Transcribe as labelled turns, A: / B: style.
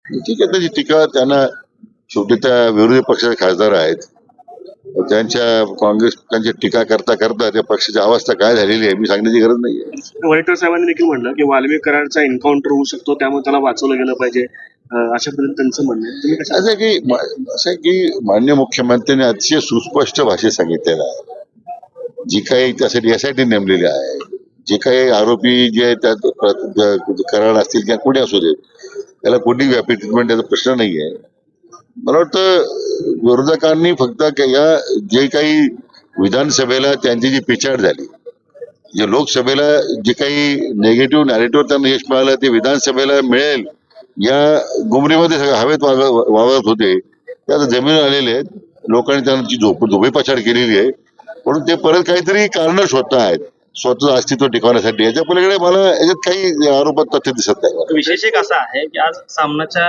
A: ठीक आहे, त्याची टीका त्यांना, शेवटी त्या विरोधी पक्षाचे खासदार आहेत, त्यांच्या काँग्रेस त्यांची टीका करता करता त्या पक्षाची अवस्था काय झालेली आहे मी सांगण्याची गरज नाहीये.
B: वडेट्टीवार साहेबांनी देखील म्हटलं की वाल्मिक कराडचा एन्काउंटर होऊ शकतो, त्यामुळे त्याला वाचवलं गेलं पाहिजे, अशा पद्धतीने त्यांचं म्हणणं आहे. तुम्ही कसं
A: असं आहे की माननीय मुख्यमंत्र्यांनी अतिशय सुस्पष्ट भाषेत सांगितलेलं आहे, जी काही त्यासाठी एसआयटी नेमलेली आहे, जे काही आरोपी जे त्यात कराड असतील किंवा कोणी असू दे, त्याला कोणी व्यापी ट्रीटमेंट याचा प्रश्न नाहीये. मला वाटतं विरोधकांनी फक्त या जे काही विधानसभेला त्यांची जी पिछाड झाली, जे लोकसभेला जे काही नेगेटिव्ह नॅरेटिव्ह त्यांना यश मिळालं ते विधानसभेला मिळेल या गुमरीमध्ये सगळं हवेत वावरत होते, ते आता जमीन आलेले आहेत. लोकांनी त्यांची झोपेपाछाड केलेली आहे, म्हणून ते परत काहीतरी कारण शोधत आहेत स्वतःचं अस्तित्व टिकवण्यासाठी. याच्या पलीकडे मला याच्यात काही आरोपात तथ्य दिसत नाही.
C: विशेष एक असा आहे की आज सामनाच्या